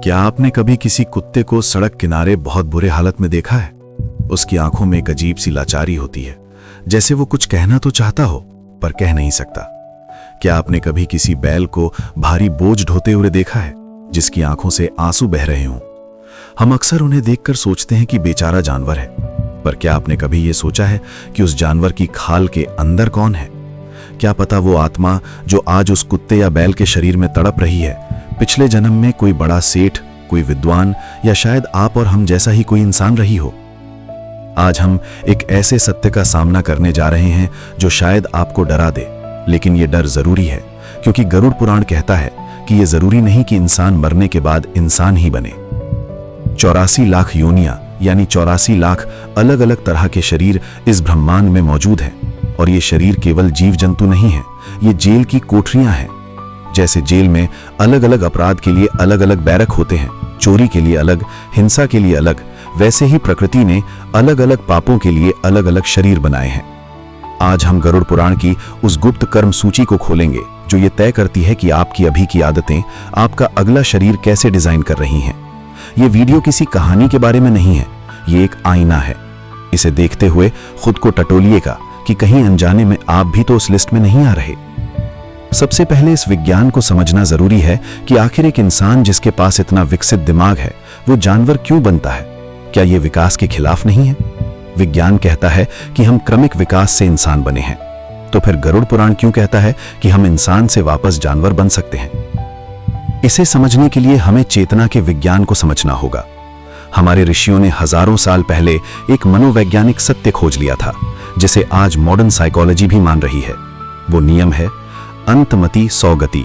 क्या आपने कभी किसी कुत्ते को सड़क किनारे बहुत बुरे हालत में देखा है? उसकी आंखों में एक अजीब सी लाचारी होती है, जैसे वो कुछ कहना तो चाहता हो पर कह नहीं सकता। क्या आपने कभी किसी बैल को भारी बोझ ढोते हुए देखा है, जिसकी आंखों से आंसू बह रहे हों? हम अक्सर उन्हें देखकर सोचते हैं कि बेचारा जानवर है, पर क्या आपने कभी ये सोचा है कि उस जानवर की खाल के अंदर कौन है? क्या पता वो आत्मा जो आज उस कुत्ते या बैल के शरीर में तड़प रही है, पिछले जन्म में कोई बड़ा सेठ, कोई विद्वान या शायद आप और हम जैसा ही कोई इंसान रही हो। आज हम एक ऐसे सत्य का सामना करने जा रहे हैं जो शायद आपको डरा दे, लेकिन ये डर जरूरी है, क्योंकि गरुड़ पुराण कहता है कि ये जरूरी नहीं कि इंसान मरने के बाद इंसान ही बने। 84 लाख योनियां यानी 84 लाख अलग अलग तरह के शरीर इस ब्रह्मांड में मौजूद हैं, और ये शरीर केवल जीव जंतु नहीं है, ये जेल की कोठरियां हैं। जैसे जेल में अलग अलग अपराध के लिए अलग अलग बैरक होते हैं, चोरी के लिए अलग, हिंसा के लिए अलग, वैसे ही प्रकृति ने अलग अलग पापों के लिए अलग अलग शरीर बनाए हैं। आज हम गरुड़ पुराण की उस गुप्त कर्म सूची को खोलेंगे जो ये तय करती है कि आपकी अभी की आदतें आपका अगला शरीर कैसे डिजाइन कर रही हैं। ये वीडियो किसी कहानी के बारे में नहीं है, ये एक आईना है। इसे देखते हुए खुद को टटोलिएगा कि कहीं अनजाने में आप भी तो उस लिस्ट में नहीं आ रहे। सबसे पहले इस विज्ञान को समझना जरूरी है कि आखिर एक इंसान जिसके पास इतना विकसित दिमाग है, वो जानवर क्यों बनता है? क्या ये विकास के खिलाफ नहीं है? विज्ञान कहता है कि हम क्रमिक विकास से इंसान बने हैं, तो फिर गरुड़ पुराण क्यों कहता है कि हम इंसान से वापस जानवर बन सकते हैं? इसे समझने के लिए हमें चेतना के विज्ञान को समझना होगा। हमारे ऋषियों ने हजारों साल पहले एक मनोवैज्ञानिक सत्य खोज लिया था, जिसे आज मॉडर्न साइकोलॉजी भी मान रही है। वो नियम है अंतमति सौगति।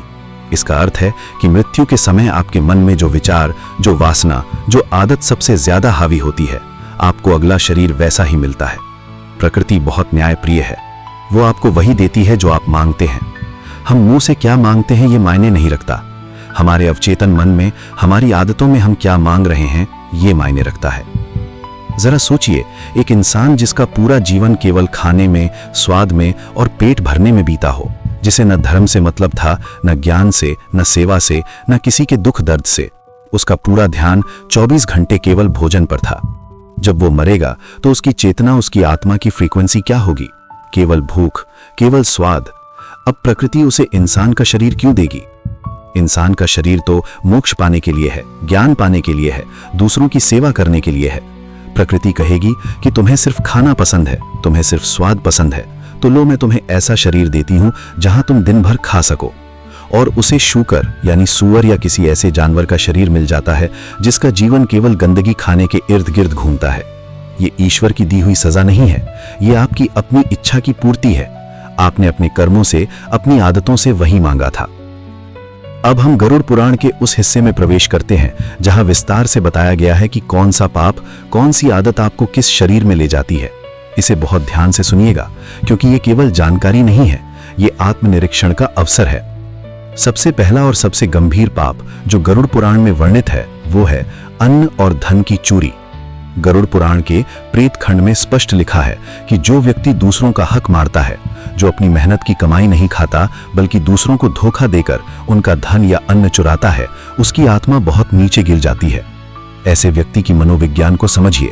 इसका अर्थ है कि मृत्यु के समय आपके मन में जो विचार, जो वासना, जो आदत सबसे ज्यादा हावी होती है, आपको अगला शरीर वैसा ही मिलता है। प्रकृति बहुत न्यायप्रिय है, वो आपको वही देती है जो आप मांगते हैं। हम मुंह से क्या मांगते हैं ये मायने नहीं रखता, हमारे अवचेतन मन में, हमारी आदतों में हम क्या मांग रहे हैं ये मायने रखता है। जरा सोचिए, एक इंसान जिसका पूरा जीवन केवल खाने में, स्वाद में और पेट भरने में बीता हो, जिसे न धर्म से मतलब था, न ज्ञान से, न सेवा से, न किसी के दुख दर्द से, उसका पूरा ध्यान 24 घंटे केवल भोजन पर था। जब वो मरेगा तो उसकी चेतना, उसकी आत्मा की फ्रीक्वेंसी क्या होगी? केवल भूख, केवल स्वाद। अब प्रकृति उसे इंसान का शरीर क्यों देगी? इंसान का शरीर तो मोक्ष पाने के लिए है, ज्ञान पाने के लिए है, दूसरों की सेवा करने के लिए है। प्रकृति कहेगी कि तुम्हें सिर्फ खाना पसंद है, तुम्हें सिर्फ स्वाद पसंद है, तो लो मैं तुम्हें ऐसा शरीर देती हूं जहां तुम दिन भर खा सको। और उसे शूकर यानी सूअर या किसी ऐसे जानवर का शरीर मिल जाता है जिसका जीवन केवल गंदगी खाने के इर्द गिर्द घूमता है। ये ईश्वर की दी हुई सजा नहीं है, ये आपकी अपनी इच्छा की पूर्ति है। आपने अपने कर्मों से, अपनी आदतों से वही मांगा था। अब हम गरुड़ पुराण के उस हिस्से में प्रवेश करते हैं जहां विस्तार से बताया गया है कि कौन सा पाप, कौन सी आदत आपको किस शरीर में ले जाती है। इसे बहुत ध्यान से सुनिएगा, क्योंकि ये केवल जानकारी नहीं है, ये आत्मनिरीक्षण का अवसर है। सबसे पहला और सबसे गंभीर पाप जो गरुड़ पुराण में वर्णित है वो है अन्न और धन की चोरी। गरुड़ पुराण के प्रेत खंड में स्पष्ट लिखा है कि जो व्यक्ति दूसरों का हक मारता है, जो अपनी मेहनत की कमाई नहीं खाता बल्कि दूसरों को धोखा देकर उनका धन या अन्न चुराता है, उसकी आत्मा बहुत नीचे गिर जाती है। ऐसे व्यक्ति की मनोविज्ञान को समझिए।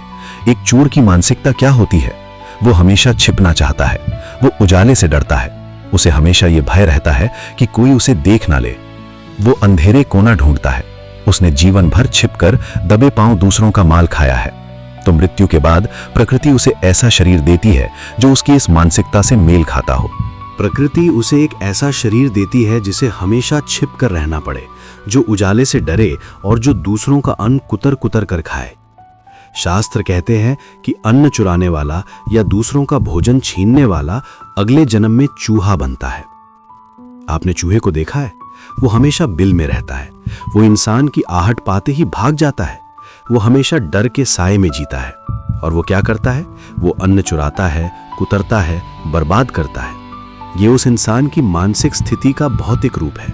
एक चोर की मानसिकता क्या होती है? वो हमेशा छिपना चाहता है, वो उजाले से डरता है, उसे हमेशा ये भय रहता है कि कोई उसे देख ना ले। वो अंधेरे कोना ढूंढता है, उसने जीवन भर छिपकर दबे पांव दूसरों का माल खाया है। तो मृत्यु के बाद प्रकृति उसे ऐसा शरीर देती है जो उसकी इस मानसिकता से मेल खाता हो। प्रकृति उसे एक ऐसा शरीर देती है जिसे हमेशा छिप कर रहना पड़े, जो उजाले से डरे और जो दूसरों का अन्न कुतर कुतर कर खाए। शास्त्र कहते हैं कि अन्न चुराने वाला या दूसरों का भोजन छीनने वाला अगले जन्म में चूहा बनता है। आपने चूहे को देखा है? वो हमेशा बिल में रहता है, वो इंसान की आहट पाते ही भाग जाता है, वो हमेशा डर के साए में जीता है। और वो क्या करता है? वो अन्न चुराता है, कुतरता है, बर्बाद करता है। ये उस इंसान की मानसिक स्थिति का भौतिक रूप है।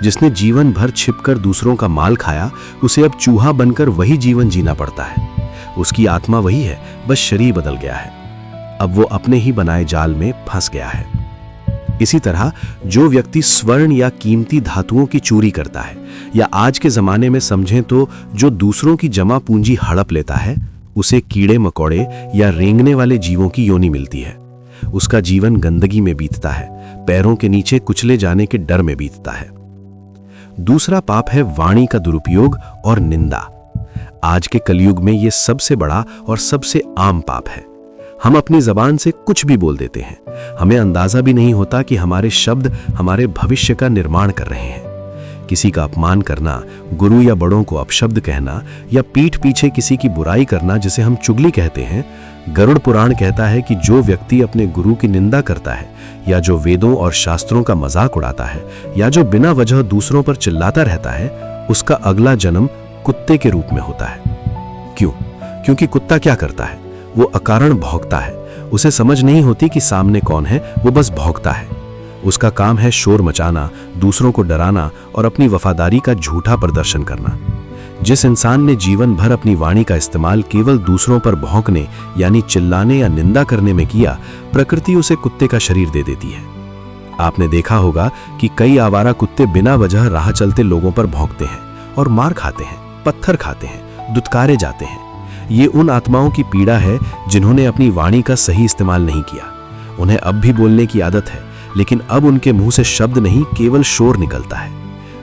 जिसने जीवन भर छिपकर दूसरों का माल खाया, उसे अब चूहा बनकर वही जीवन जीना पड़ता है। उसकी आत्मा वही है, बस शरीर बदल गया है। अब वो अपने ही बनाए जाल में फंस गया है। इसी तरह जो व्यक्ति स्वर्ण या कीमती धातुओं की चोरी करता है, या आज के जमाने में समझें तो जो दूसरों की जमा पूंजी हड़प लेता है, उसे कीड़े मकोड़े या रेंगने वाले जीवों की योनि मिलती है। उसका जीवन गंदगी में बीतता है, पैरों के नीचे कुचले जाने के डर में बीतता है। दूसरा पाप है वाणी का दुरुपयोग और निंदा। आज के कलयुग में यह सबसे बड़ा और सबसे आम पाप है। हम अपनी जबान से कुछ भी बोल देते हैं, हमें अंदाजा भी नहीं होता कि हमारे शब्द हमारे भविष्य का निर्माण कर रहे हैं। किसी का अपमान करना, गुरु या बड़ों को अपशब्द कहना, या पीठ पीछे किसी की बुराई करना, जिसे हम चुगली कहते हैं। गरुड़ पुराण कहता है कि जो व्यक्ति अपने गुरु की निंदा करता है, या जो वेदों और शास्त्रों का मजाक उड़ाता है, या जो बिना वजह दूसरों पर चिल्लाता रहता है, उसका अगला जन्म कुत्ते के रूप में होता है। क्यों? क्योंकि कुत्ता क्या करता है? वो अकारण भौंकता है। उसे समझ नहीं होती कि सामने कौन है, वो बस भौंकता है। उसका काम है शोर मचाना, दूसरों को डराना और अपनी वफादारी का झूठा प्रदर्शन करना। जिस इंसान ने जीवन भर अपनी वाणी का इस्तेमाल केवल दूसरों पर भौंकने यानी चिल्लाने या निंदा करने में किया, प्रकृति उसे कुत्ते का शरीर दे देती है। आपने देखा होगा कि कई आवारा कुत्ते बिना वजह राह चलते लोगों पर भौंकते हैं और मार खाते हैं, पत्थर खाते हैं, दुत्कारे जाते हैं। ये उन आत्माओं की पीड़ा है जिन्होंने अपनी वाणी का सही इस्तेमाल नहीं किया। उन्हें अब भी बोलने की आदत है, लेकिन अब उनके मुंह से शब्द नहीं, केवल शोर निकलता है।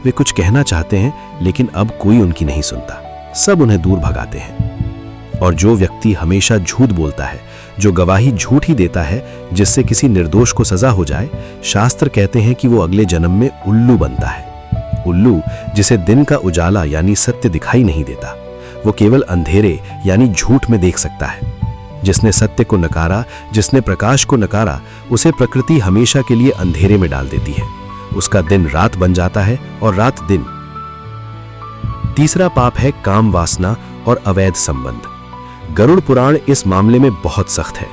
वे कुछ कहना चाहते हैं, लेकिन अब कोई उनकी नहीं सुनता। सब उन्हें दूर भगाते हैं। और जो व्यक्ति हमेशा झूठ बोलता है, जो गवाही झूठ ही देता है जिससे किसी निर्दोष को सजा हो जाए, शास्त्र कहते हैं कि वो अगले जन्म में उल्लू बनता है। उल्लू जिसे दिन का उजाला यानी सत्य दिखाई नहीं देता, वो केवल अंधेरे यानी झूठ में देख सकता है। जिसने सत्य को नकारा, जिसने प्रकाश को नकारा, उसे प्रकृति हमेशा के लिए अंधेरे में डाल देती है। उसका दिन रात बन जाता है और रात दिन। तीसरा पाप है काम वासना और अवैध संबंध। गरुड़ पुराण इस मामले में बहुत सख्त है।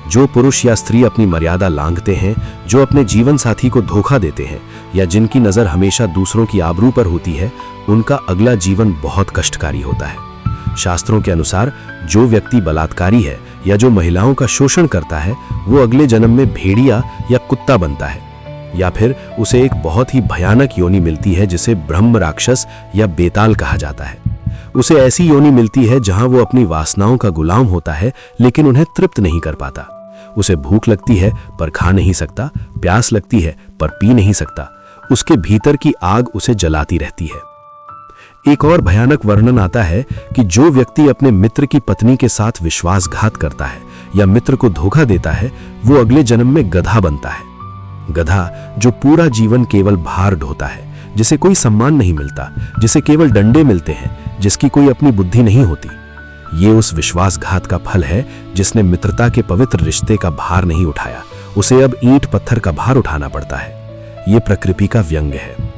जो पुरुष या स्त्री अपनी मर्यादा लांघते हैं, जो अपने जीवन साथी को धोखा देते हैं, या जिनकी नजर हमेशा दूसरों की आबरू पर होती है, उनका अगला जीवन बहुत कष्टकारी होता है। शास्त्रों के अनुसार जो व्यक्ति बलात्कारी है या जो महिलाओं का शोषण करता है, वो अगले जन्म में भेड़िया या कुत्ता बनता है, या फिर उसे एक बहुत ही भयानक योनि मिलती है जिसे ब्रह्म राक्षस या बेताल कहा जाता है। उसे ऐसी योनि मिलती है जहां वो अपनी वासनाओं का गुलाम होता है, लेकिन उन्हें तृप्त नहीं कर पाता। उसे भूख लगती है पर खा नहीं सकता, प्यास लगती है पर पी नहीं सकता। उसके भीतर की आग उसे जलाती रहती है। एक और भयानक वर्णन आता है कि जो व्यक्ति अपने मित्र की पत्नी के साथ विश्वासघात करता है या मित्र को धोखा देता है, वो अगले जन्म में गधा बनता है। गधा जो पूरा जीवन केवल भार ढोता है, जिसे कोई सम्मान नहीं मिलता, जिसे केवल डंडे मिलते हैं, जिसकी कोई अपनी बुद्धि नहीं होती। ये उस विश्वासघात का फल है जिसने मित्रता के पवित्र रिश्ते का भार नहीं उठाया। उसे अब ईंट पत्थर का भार उठाना पड़ता है। ये प्रकृति का व्यंग्य है।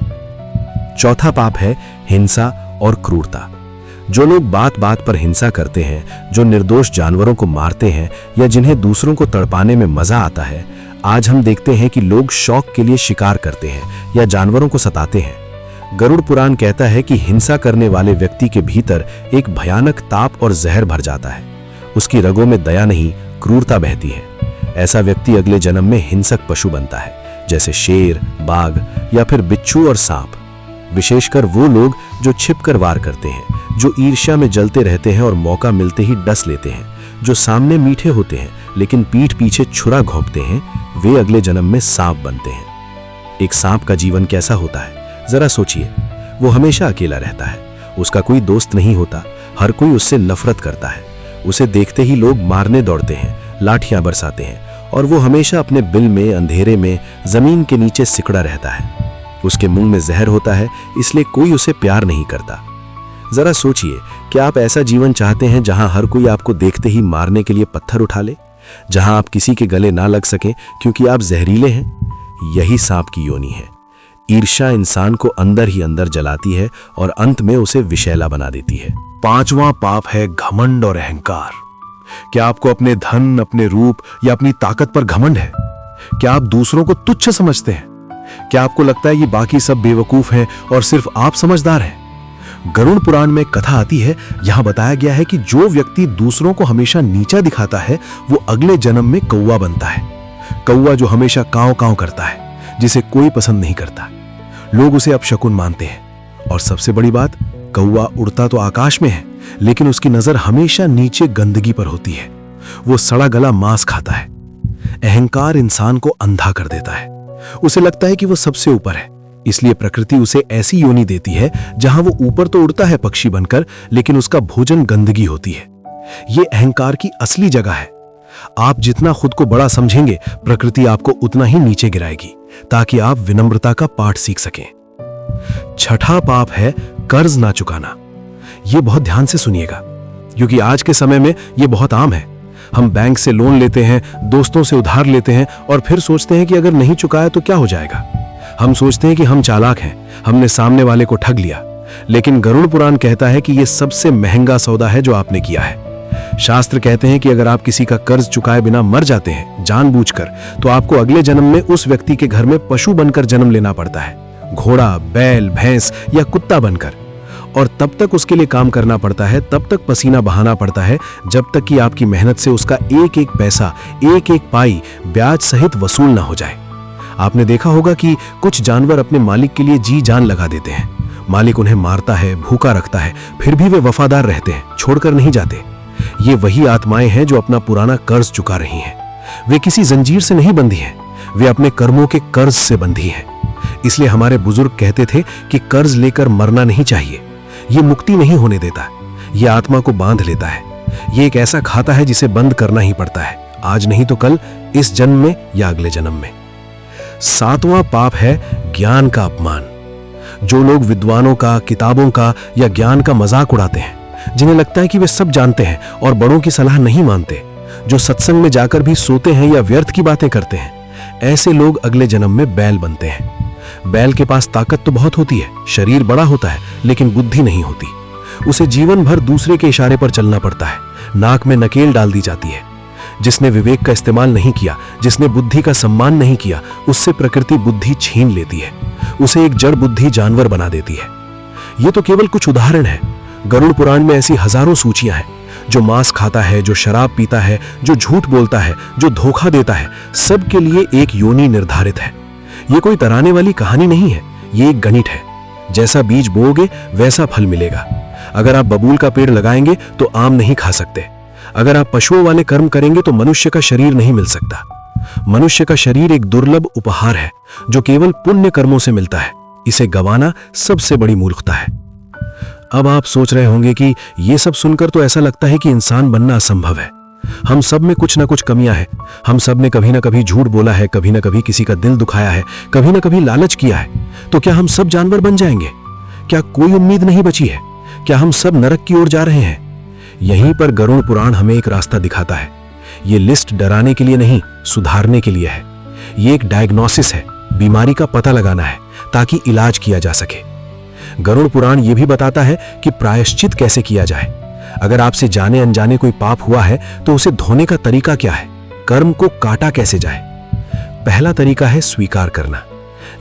चौथा पाप है हिंसा और क्रूरता। जो लोग बात बात पर हिंसा करते हैं, जो निर्दोष जानवरों को मारते हैं या जिन्हें दूसरों को तड़पाने में मजा आता है, आज हम देखते हैं कि लोग शौक के लिए शिकार करते हैं या जानवरों को सताते हैं। गरुड़ पुराण कहता है कि हिंसा करने वाले व्यक्ति के भीतर एक भयानक ताप और जहर भर जाता है। उसकी रगों में दया नहीं, क्रूरता बहती है। ऐसा व्यक्ति अगले जन्म में हिंसक पशु बनता है, जैसे शेर, बाघ या फिर बिच्छू और सांप। विशेषकर वो लोग जो छिपकर वार करते हैं, जो ईर्ष्या में जलते रहते हैं और मौका मिलते ही डस लेते हैं, जो सामने मीठे होते हैं लेकिन पीठ पीछे छुरा घोंपते हैं, वे अगले जन्म में सांप बनते हैं। एक सांप का जीवन कैसा होता है जरा सोचिए। वो हमेशा अकेला रहता है, उसका कोई दोस्त नहीं होता, हर कोई उससे नफरत करता है। उसे देखते ही लोग मारने दौड़ते हैं, लाठियां बरसाते हैं, और वो हमेशा अपने बिल में, अंधेरे में, जमीन के नीचे सिकड़ा रहता है। उसके मुंह में जहर होता है, इसलिए कोई उसे प्यार नहीं करता। जरा सोचिए, क्या आप ऐसा जीवन चाहते हैं जहां हर कोई आपको देखते ही मारने के लिए पत्थर उठा ले, जहां आप किसी के गले ना लग सकें क्योंकि आप जहरीले हैं? यही सांप की योनि है। ईर्ष्या इंसान को अंदर ही अंदर जलाती है और अंत में उसे विषैला बना देती है। पांचवां पाप है घमंड और अहंकार। क्या आपको अपने धन, अपने रूप या अपनी ताकत पर घमंड है? क्या आप दूसरों को तुच्छ समझते हैं? क्या आपको लगता है कि बाकी सब बेवकूफ हैं और सिर्फ आप समझदार हैं? गरुड़ पुराण में कथा आती है, यहां बताया गया है कि जो व्यक्ति दूसरों को हमेशा नीचा दिखाता है, वो अगले जन्म में कौवा बनता है। कौवा जो हमेशा कांव कांव करता है, जिसे कोई पसंद नहीं करता। लोग उसे अपशकुन मानते हैं। और सबसे बड़ी बात, कौवा उड़ता तो आकाश में है, लेकिन उसकी नजर हमेशा नीचे गंदगी पर होती है। वो सड़ा गला मांस खाता है। अहंकार इंसान को अंधा कर देता है। उसे लगता है कि वो सबसे ऊपर है, इसलिए प्रकृति उसे ऐसी योनि देती है जहां वो ऊपर तो उड़ता है पक्षी बनकर, लेकिन उसका भोजन गंदगी होती है। ये अहंकार की असली जगह है। आप जितना खुद को बड़ा समझेंगे, प्रकृति आपको उतना ही नीचे गिराएगी, ताकि आप विनम्रता का पाठ सीख सकें। छठा पाप है कर्ज ना चुकाना। यह बहुत ध्यान से सुनिएगा, क्योंकि आज के समय में यह बहुत आम है। हम बैंक से लोन लेते हैं, दोस्तों से उधार लेते हैं और फिर सोचते हैं कि अगर नहीं चुकाया तो क्या हो जाएगा। हम सोचते हैं कि हम चालाक हैं, हमने सामने वाले को ठग लिया। लेकिन गरुड़ पुराण कहता है कि यह सबसे महंगा सौदा है जो आपने किया है। शास्त्र कहते हैं कि अगर आप किसी का कर्ज चुकाए बिना मर जाते हैं जानबूझकर, तो आपको अगले जन्म में उस व्यक्ति के घर में पशु बनकर जन्म लेना पड़ता है, घोड़ा, बैल, भैंस या कुत्ता बनकर। और तब तक उसके लिए काम करना पड़ता है, तब तक पसीना बहाना पड़ता है, जब तक कि आपकी मेहनत से उसका एक एक पैसा, एक एक पाई ब्याज सहित वसूल ना हो जाए। आपने देखा होगा कि कुछ जानवर अपने मालिक के लिए जी जान लगा देते हैं। मालिक उन्हें मारता है, भूखा रखता है, फिर भी वे वफादार रहते हैं, छोड़कर नहीं जाते। ये वही आत्माएं हैं जो अपना पुराना कर्ज चुका रही हैं। वे किसी जंजीर से नहीं बंधी हैं, वे अपने कर्मों के कर्ज से बंधी हैं। इसलिए हमारे बुजुर्ग कहते थे कि कर्ज लेकर मरना नहीं चाहिए। ये मुक्ति नहीं होने देता, ये आत्मा को बांध लेता है। ये एक ऐसा खाता है जिसे बंद करना ही पड़ता है, आज नहीं तो कल, इस जन्म में या अगले जन्म में। सातवां पाप है ज्ञान का अपमान। जो लोग विद्वानों का, किताबों का या ज्ञान का मजाक उड़ाते हैं, जिन्हें लगता है कि वे सब जानते हैं और बड़ों की सलाह नहीं मानते, जो सत्संग में जाकर भी सोते हैं या व्यर्थ की बातें करते हैं, ऐसे लोग अगले जन्म में बैल बनते हैं। बैल के पास ताकत तो बहुत होती है, शरीर बड़ा होता है, लेकिन बुद्धि नहीं होती। उसे जीवन भर दूसरे के इशारे पर चलना पड़ता है, नाक में नकेल डाल दी जाती है। जिसने विवेक का इस्तेमाल नहीं किया, जिसने बुद्धि का सम्मान नहीं किया, उससे प्रकृति बुद्धि छीन लेती है, उसे एक जड़ बुद्धि जानवर बना देती है। ये तो केवल कुछ उदाहरण है। गरुड़ पुराण में ऐसी हजारों सूचियां हैं। जो मांस खाता है, जो शराब पीता है, जो झूठ बोलता है, जो धोखा देता है, सबके लिए एक योनि निर्धारित है। ये कोई तराने वाली कहानी नहीं है, ये एक गणित है। जैसा बीज बोओगे वैसा फल मिलेगा। अगर आप बबूल का पेड़ लगाएंगे तो आम नहीं खा सकते। अगर आप पशुओं वाले कर्म करेंगे तो मनुष्य का शरीर नहीं मिल सकता। मनुष्य का शरीर एक दुर्लभ उपहार है जो केवल पुण्य कर्मों से मिलता है। इसे गंवाना सबसे बड़ी मूर्खता है। अब आप सोच रहे होंगे कि ये सब सुनकर तो ऐसा लगता है कि इंसान बनना असंभव है। हम सब में कुछ ना कुछ कमियां हैं। हम सब ने कभी ना कभी झूठ बोला है, कभी ना कभी किसी का दिल दुखाया है, कभी ना कभी लालच किया है। तो क्या हम सब जानवर बन जाएंगे? क्या कोई उम्मीद नहीं बची है? क्या हम सब नरक की ओर जा रहे हैं? यहीं पर गरुड़ पुराण हमें एक रास्ता दिखाता है। ये लिस्ट डराने के लिए नहीं, सुधारने के लिए है। ये एक डायग्नोसिस है, बीमारी का पता लगाना है ताकि इलाज किया जा सके। गरुड़ पुराण यह भी बताता है कि प्रायश्चित कैसे किया जाए। अगर आपसे जाने अनजाने कोई पाप हुआ है तो उसे धोने का तरीका क्या है, कर्म को काटा कैसे जाए। पहला तरीका है स्वीकार करना।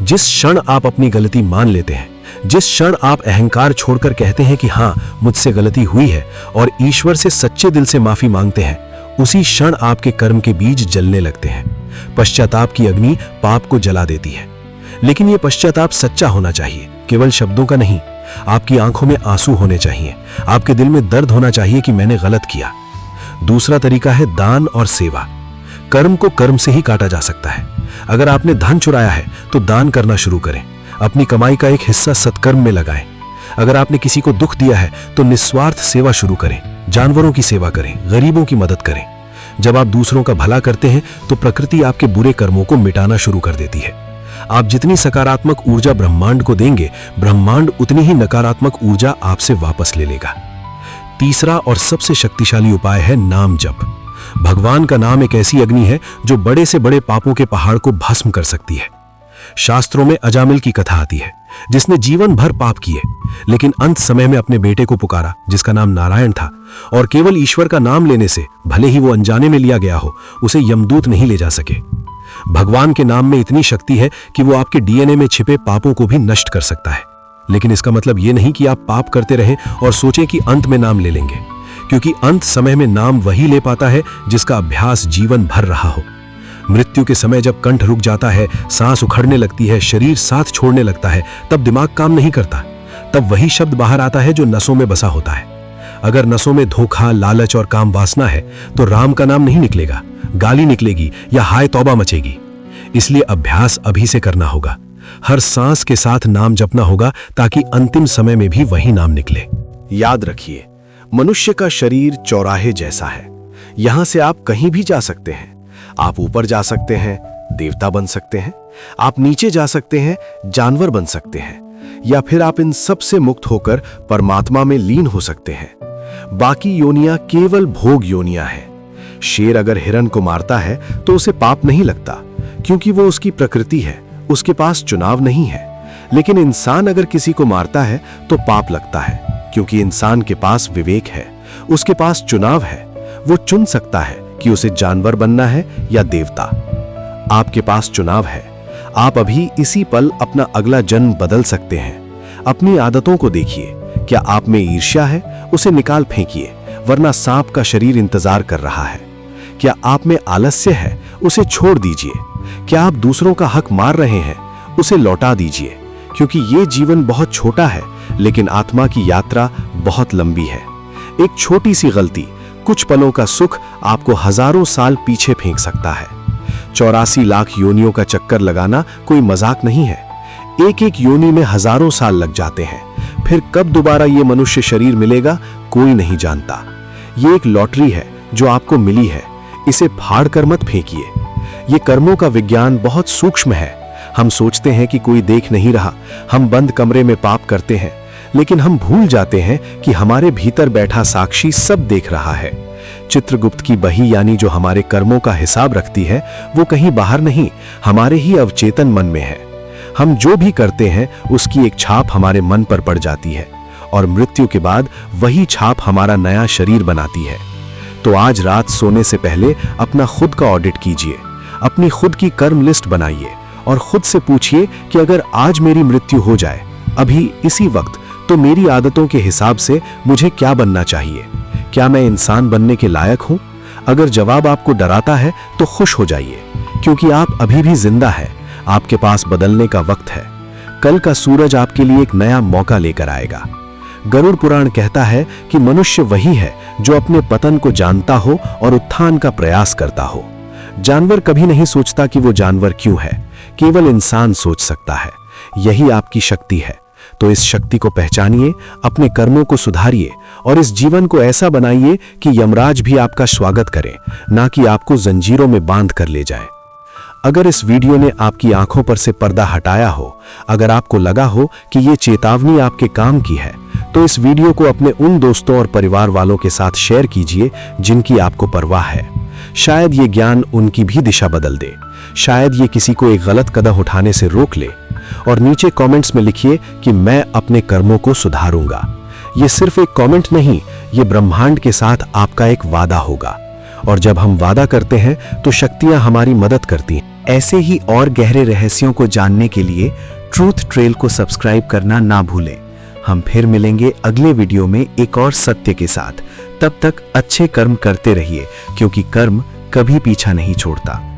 जिस क्षण आप अपनी गलती मान लेते हैं, जिस क्षण आप अहंकार छोड़कर कहते हैं कि हां मुझसे गलती हुई है और ईश्वर से सच्चे दिल से माफी मांगते हैं, उसी क्षण आपके कर्म के बीज जलने लगते हैं। पश्चाताप की अग्नि पाप को जला देती है। लेकिन यह पश्चाताप सच्चा होना चाहिए, केवल शब्दों का नहीं। आपकी आंखों में आंसू होने चाहिए, आपके दिल में दर्द होना चाहिए कि मैंने गलत किया। दूसरा तरीका है दान और सेवा। कर्म को कर्म से ही काटा जा सकता है। अगर आपने धन चुराया है तो दान करना शुरू करें। अपनी कमाई का एक हिस्सा सत्कर्म में लगाएं। अगर आपने किसी को दुख दिया है तो निस्वार्थ सेवा शुरू करें। जानवरों की सेवा करें, गरीबों की मदद करें। जब आप दूसरों का भला करते हैं तो प्रकृति आपके बुरे कर्मों को मिटाना शुरू कर देती है। आप जितनी सकारात्मक ऊर्जा ब्रह्मांड को देंगे, ब्रह्मांड उतनी ही नकारात्मक ऊर्जा आपसे वापस ले लेगा। तीसरा और सबसे शक्तिशाली उपाय है नाम जप। भगवान का नाम एक ऐसी अग्नि है जो बड़े से बड़े पापों के पहाड़ को भस्म कर सकती है। शास्त्रों में अजामिल की कथा आती है, जिसने जीवन भर पाप किए, लेकिन अंत समय में अपने बेटे को पुकारा जिसका नाम नारायण था, और केवल ईश्वर का नाम लेने से, भले ही वो अनजाने में लिया गया हो, उसे यमदूत नहीं ले जा सके। भगवान के नाम में इतनी शक्ति है कि वो आपके डीएनए में छिपे पापों को भी नष्ट कर सकता है। लेकिन इसका मतलब ये नहीं कि आप पाप करते रहें और सोचें कि अंत में नाम ले लेंगे, क्योंकि अंत समय में नाम वही ले पाता है जिसका अभ्यास जीवन भर रहा हो। मृत्यु के समय जब कंठ रुक जाता है, सांस उखड़ने लगती है, शरीर साथ छोड़ने लगता है, तब दिमाग काम नहीं करता। तब वही शब्द बाहर आता है जो नसों में बसा होता है। अगर नसों में धोखा, लालच और काम वासना है तो राम का नाम नहीं निकलेगा, गाली निकलेगी या हाय तौबा मचेगी। इसलिए अभ्यास अभी से करना होगा। हर सांस के साथ नाम जपना होगा ताकि अंतिम समय में भी वही नाम निकले। याद रखिए, मनुष्य का शरीर चौराहे जैसा है। यहां से आप कहीं भी जा सकते हैं। आप ऊपर जा सकते हैं, देवता बन सकते हैं। आप नीचे जा सकते हैं, जानवर बन सकते हैं। या फिर आप इन सब से मुक्त होकर परमात्मा में लीन हो सकते हैं। बाकी योनियां केवल भोग योनियां हैं। शेर अगर हिरण को मारता है तो उसे पाप नहीं लगता, क्योंकि वो उसकी प्रकृति है, उसके पास चुनाव नहीं है। लेकिन इंसान अगर किसी को मारता है तो पाप लगता है, क्योंकि इंसान के पास विवेक है, उसके पास चुनाव है। वो चुन सकता है कि उसे जानवर बनना है या देवता। आपके पास चुनाव है। आप अभी इसी पल अपना अगला जन्म बदल सकते हैं। अपनी आदतों को देखिए। क्या आप में ईर्ष्या है? उसे निकाल फेंकिए, वरना सांप का शरीर इंतजार कर रहा है। क्या आप में आलस्य है? उसे छोड़ दीजिए। क्या आप दूसरों का हक मार रहे हैं? उसे लौटा दीजिए, क्योंकि ये जीवन बहुत छोटा है, लेकिन आत्मा की यात्रा बहुत लंबी है। एक छोटी सी गलती, कुछ पलों का सुख आपको हजारों साल पीछे फेंक सकता है। 84 लाख योनियों का चक्कर लगाना कोई मजाक नहीं है। एक एक योनि में हजारों साल लग जाते हैं। फिर कब दोबारा ये मनुष्य शरीर मिलेगा, कोई नहीं जानता। ये एक लॉटरी है जो आपको मिली है। इसे फाड़ कर मत फेंकिए। ये कर्मों का विज्ञान बहुत सूक्ष्म है। हम सोचते हैं कि कोई देख नहीं रहा। हम बंद कमरे में पाप करते हैं, लेकिन हम भूल जाते हैं कि हमारे भीतर बैठा साक्षी सब देख रहा है। चित्रगुप्त की बही, यानी जो हमारे कर्मों का हिसाब रखती है, वो कहीं बाहर नहीं, हमारे ही अवचेतन मन में है। हम जो भी करते हैं उसकी एक छाप हमारे मन पर पड़ जाती है, और मृत्यु के बाद वही छाप हमारा नया शरीर बनाती है। तो आज रात सोने से पहले अपना खुद का ऑडिट कीजिए, अपनी खुद की कर्म लिस्ट बनाइए और खुद से पूछिए कि अगर आज मेरी मृत्यु हो जाए, अभी इसी वक्त, तो मेरी आदतों के हिसाब से मुझे क्या बनना चाहिए? क्या मैं इंसान बनने के लायक हूं? अगर जवाब आपको डराता है तो खुश हो जाइए, क्योंकि आप अभी भी जिंदा हैं। आपके पास बदलने का वक्त है। कल का सूरज आपके लिए एक नया मौका लेकर आएगा। गरुड़ पुराण कहता है कि मनुष्य वही है जो अपने पतन को जानता हो और उत्थान का प्रयास करता हो। जानवर कभी नहीं सोचता कि वो जानवर क्यों है, केवल इंसान सोच सकता है। यही आपकी शक्ति है। तो इस शक्ति को पहचानिए, अपने कर्मों को सुधारिए और इस जीवन को ऐसा बनाइए कि यमराज भी आपका स्वागत करे, ना कि आपको जंजीरों में बांध कर ले जाए। अगर इस वीडियो ने आपकी आंखों पर से पर्दा हटाया हो, अगर आपको लगा हो कि ये चेतावनी आपके काम की है, तो इस वीडियो को अपने उन दोस्तों और परिवार वालों के साथ शेयर कीजिए जिनकी आपको परवाह है। शायद ये ज्ञान उनकी भी दिशा बदल दे। शायद ये किसी को एक गलत कदम उठाने से रोक ले। और नीचे कमेंट्स में लिखिए कि मैं अपने कर्मों को सुधारूंगा। ये सिर्फ एक कमेंट नहीं, ये ब्रह्मांड के साथ आपका एक वादा होगा। और जब हम वादा करते हैं तो शक्तियां हमारी मदद करती हैं। ऐसे ही और गहरे रहस्यों को जानने के लिए ट्रूथ ट्रेल को सब्सक्राइब करना ना भूलें। हम फिर मिलेंगे अगले वीडियो में एक और सत्य के साथ। तब तक अच्छे कर्म करते रहिए, क्योंकि कर्म कभी पीछा नहीं छोड़ता।